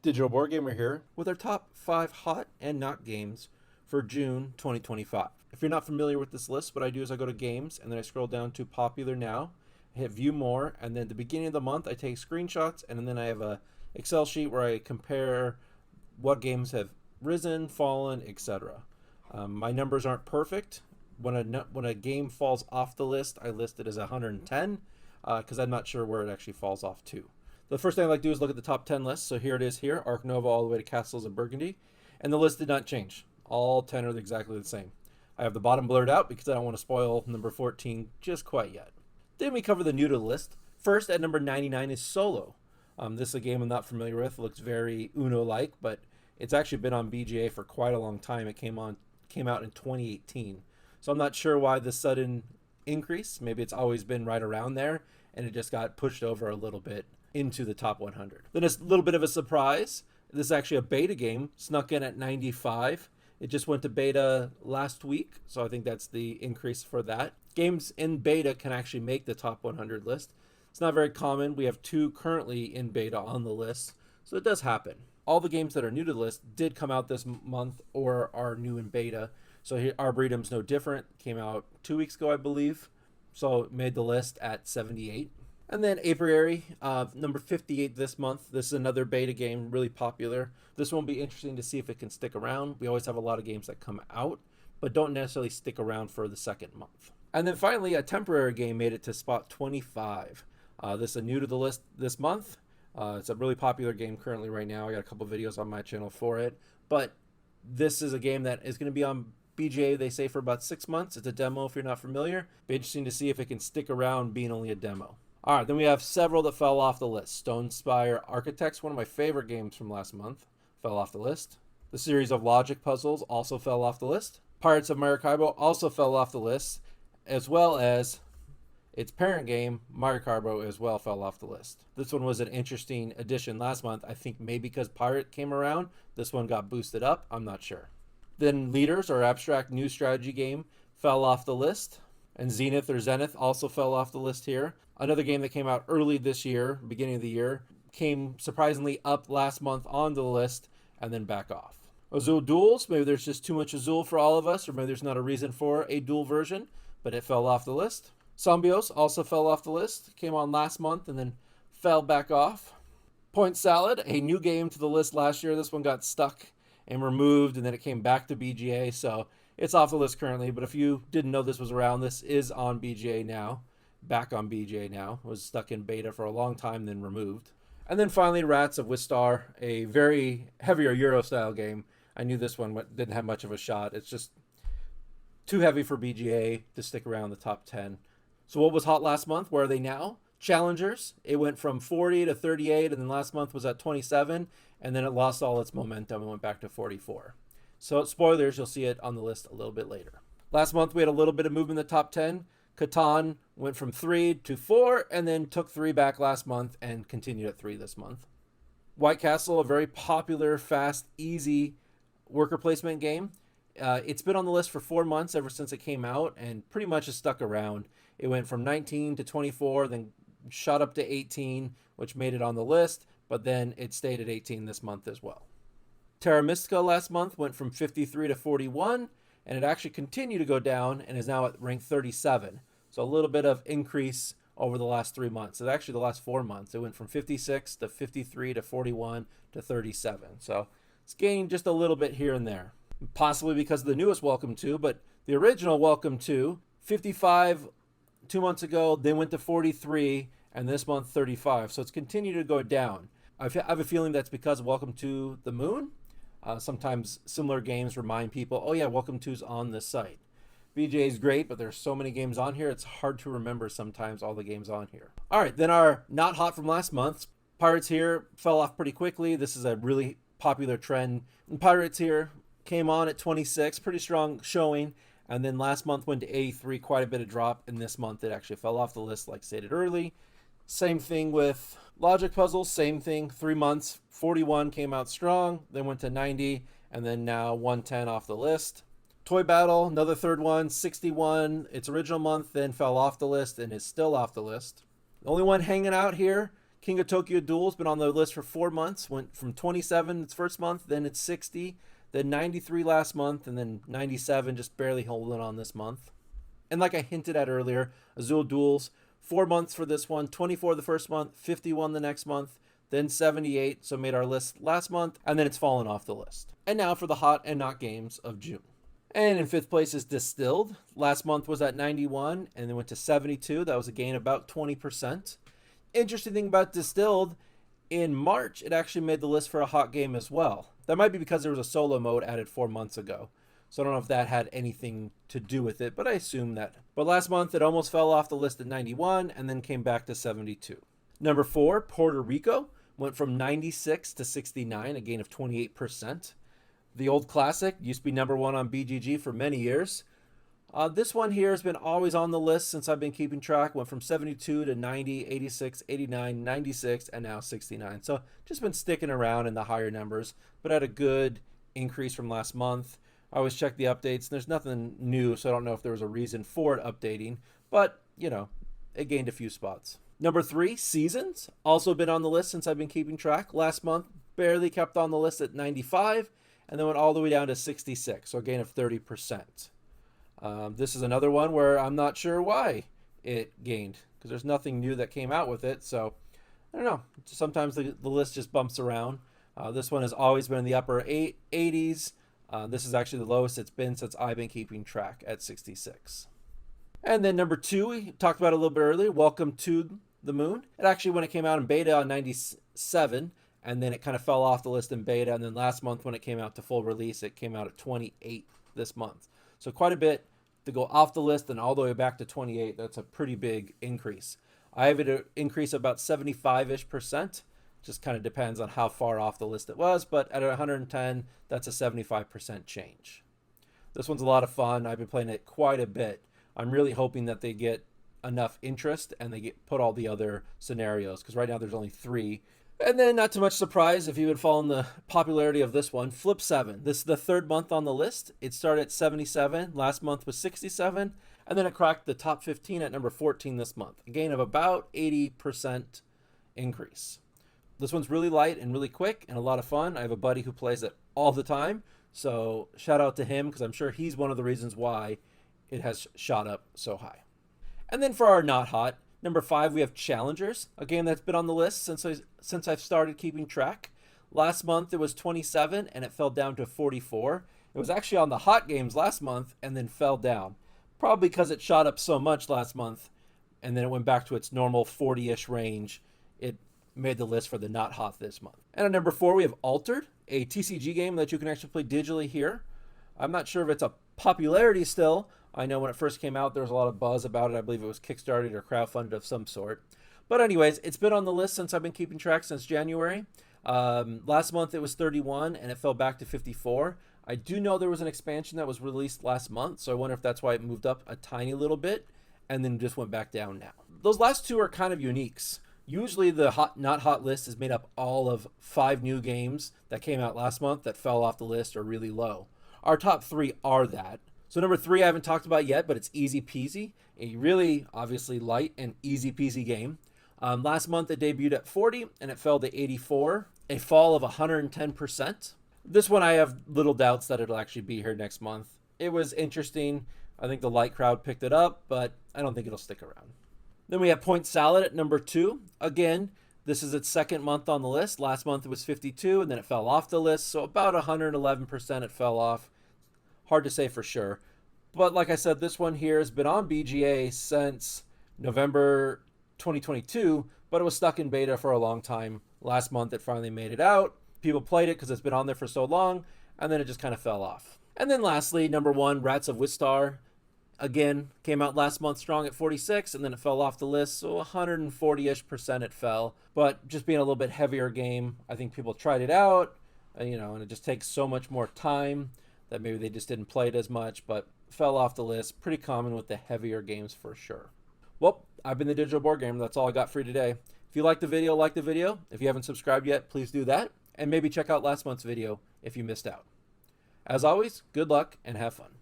Digital Board Gamer here with our top 5 hot and not games for June 2025. If you're not familiar with this list, what I do is I go to games and then I scroll down to popular now, hit view more, and then at the beginning of the month I take screenshots and then I have a Excel sheet where I compare what games have risen, fallen, etc. My numbers aren't perfect. When a game falls off the list, I list it as 110 because I'm not sure where it actually falls off to. The first thing I like to do is look at the top 10 lists. So here it is here, Ark Nova all the way to Castles of Burgundy. And the list did not change. All 10 are exactly the same. I have the bottom blurred out because I don't want to spoil number 14 just quite yet. Then we cover the new to the list. First at number 99 is Solo. This is a game I'm not familiar with. It looks very Uno-like, but it's actually been on BGA for quite a long time. It came out in 2018. So I'm not sure why the sudden increase. Maybe it's always been right around there, and it just got pushed over a little bit into the top 100. Then a little bit of a surprise. This is actually a beta game, snuck in at 95. It just went to beta last week, so I think that's the increase for that. Games in beta can actually make the top 100 list. It's not very common. We have 2 currently in beta on the list, so it does happen. All the games that are new to the list did come out this month or are new in beta. So here, Arboretum's no different. Came out 2 weeks ago, I believe. So it made the list at 78. And then Apiary, number 58 this month. This is another beta game, really popular. This one will be interesting to see if it can stick around. We always have a lot of games that come out, but don't necessarily stick around for the second month. And then finally, a temporary game made it to spot 25. This is new to the list this month. It's a really popular game currently right now. I got a couple videos on my channel for it. But this is a game that is going to be on BGA, they say, for about 6 months. It's a demo if you're not familiar. Be interesting to see if it can stick around being only a demo. All right, then we have several that fell off the list. Stone Spire Architects, one of my favorite games from last month, fell off the list. The series of logic puzzles also fell off the list. Pirates of Maracaibo also fell off the list, as well as its parent game, Maracaibo, as well fell off the list. This one was an interesting addition last month. I think maybe because Pirate came around, this one got boosted up. I'm not sure. Then Leaders, our abstract new strategy game, fell off the list. And Zenith also fell off the list here. Another game that came out early this year, beginning of the year, came surprisingly up last month on the list and then back off. Azul Duels, maybe there's just too much Azul for all of us, or maybe there's not a reason for a dual version, but it fell off the list. Zombios also fell off the list, came on last month and then fell back off. Point Salad, a new game to the list last year. This one got stuck and removed, and then it came back to BGA, so it's off the list currently. But if you didn't know this was around, this is on BGA now, back on BGA now. It was stuck in beta for a long time, then removed. And then finally, Rats of Wistar, a very heavier Euro-style game. I knew this one didn't have much of a shot. It's just too heavy for BGA to stick around the top 10. So what was hot last month? Where are they now? Challengers. It went from 40 to 38, and then last month was at 27, and then it lost all its momentum and went back to 44. So spoilers, you'll see it on the list a little bit later. Last month we had a little bit of movement in the top 10. Catan went from 3 to 4, and then took 3 back last month and continued at 3 this month. White Castle, a very popular, fast, easy worker placement game. It's been on the list for 4 months ever since it came out, and pretty much has stuck around. It went from 19 to 24, then shot up to 18, which made it on the list, but then it stayed at 18 this month as well. Terra Mystica last month went from 53 to 41, and it actually continued to go down and is now at rank 37. So a little bit of increase over the last 3 months. It's actually the last 4 months. It went from 56 to 53 to 41 to 37. So it's gained just a little bit here and there. Possibly because of the newest Welcome To, but the original Welcome To, 55 2 months ago, then went to 43, and this month 35. So it's continued to go down. I have a feeling that's because of Welcome to the Moon. Sometimes similar games remind people, oh yeah, Welcome To's on this site. BGA is great, but there's so many games on here, it's hard to remember sometimes all the games on here. All right, then our not hot from last month. Pirates here fell off pretty quickly. This is a really popular trend. And Pirates here came on at 26, pretty strong showing. And then last month went to 83, quite a bit of drop. And this month it actually fell off the list, like stated early. Same thing with Logic Puzzles, same thing, 3 months, 41 came out strong, then went to 90, and then now 110 off the list. Toy Battle, another third one, 61, its original month, then fell off the list and is still off the list. The only one hanging out here King of Tokyo Duel's been on the list for 4 months. Went from 27 its first month, then it's 60, then 93 last month, and then 97, just barely holding on this month. And like I hinted at earlier, Azul Duels, 4 months for this one, 24 the first month, 51 the next month, then 78, so made our list last month, and then it's fallen off the list. And now for the hot and not games of June. And in 5th place is Distilled. Last month was at 91, and then went to 72. That was a gain of about 20%. Interesting thing about Distilled, in March, it actually made the list for a hot game as well. That might be because there was a solo mode added 4 months ago. So I don't know if that had anything to do with it, but I assume that. But last month, it almost fell off the list at 91 and then came back to 72. Number 4, Puerto Rico, went from 96 to 69, a gain of 28%. The old classic used to be number 1 on BGG for many years. This one here has been always on the list since I've been keeping track. Went from 72 to 90, 86, 89, 96, and now 69. So just been sticking around in the higher numbers, but had a good increase from last month. I always check the updates. There's nothing new, so I don't know if there was a reason for it updating, but, you know, it gained a few spots. Number 3, Seasons. Also been on the list since I've been keeping track. Last month, barely kept on the list at 95, and then went all the way down to 66, so a gain of 30%. This is another one where I'm not sure why it gained, because there's nothing new that came out with it, so I don't know. Sometimes the list just bumps around. This one has always been in the upper 80s. This is actually the lowest it's been since I've been keeping track at 66. And then number 2, we talked about it a little bit earlier, Welcome to the Moon. It actually, when it came out in beta on 97, and then it kind of fell off the list in beta, and then last month when it came out to full release, it came out at 28 this month. So quite a bit to go off the list and all the way back to 28. That's a pretty big increase. I have it an increase of about 75-ish%. Just kind of depends on how far off the list it was, but at 110, that's a 75% change. This one's a lot of fun. I've been playing it quite a bit. I'm really hoping that they get enough interest and they put all the other scenarios, because right now there's only 3. And then, not too much surprise if you would follow the popularity of this one, Flip 7. This is the 3rd month on the list. It started at 77. Last month was 67. And then it cracked the top 15 at number 14 this month. A gain of about 80% increase. This one's really light and really quick and a lot of fun. I have a buddy who plays it all the time. So shout out to him, because I'm sure he's one of the reasons why it has shot up so high. And then for our not hot, number 5, we have Challengers, a game that's been on the list since I've started keeping track. Last month it was 27 and it fell down to 44. It was actually on the hot games last month and then fell down. Probably because it shot up so much last month and then it went back to its normal 40-ish range. It made the list for the not hot this month. And at number 4, we have Altered, a TCG game that you can actually play digitally here. I'm not sure if it's a popularity still. I know when it first came out, there was a lot of buzz about it. I believe it was Kickstarted or crowdfunded of some sort. But anyways, it's been on the list since I've been keeping track since January. Last month it was 31 and it fell back to 54. I do know there was an expansion that was released last month, so I wonder if that's why it moved up a tiny little bit and then just went back down now. Those last 2 are kind of uniques. Usually the hot, not hot list is made up all of 5 new games that came out last month that fell off the list or really low. Our top 3 are that. So number 3 I haven't talked about yet, but it's Easy Peasy, a really obviously light and easy peasy game. Last month it debuted at 40 and it fell to 84, a fall of 110%. This one I have little doubts that it'll actually be here next month. It was interesting. I think the light crowd picked it up, but I don't think it'll stick around. Then we have Point Salad at number 2. Again, this is its 2nd month on the list. Last month it was 52 and then it fell off the list, so about 111% it fell off. Hard to say for sure. But like I said, this one here has been on BGA since November 2022, but it was stuck in beta for a long time. Last month it finally made it out. People played it because it's been on there for so long, and then it just kind of fell off. And then lastly, number 1, Rats of Wistar. Again, came out last month strong at 46, and then it fell off the list, so 140-ish% it fell. But just being a little bit heavier game, I think people tried it out, and it just takes so much more time that maybe they just didn't play it as much, but fell off the list. Pretty common with the heavier games for sure. Well, I've been the Digital Board Gamer. That's all I got for you today. If you like the video, like the video. If you haven't subscribed yet, please do that. And maybe check out last month's video if you missed out. As always, good luck and have fun.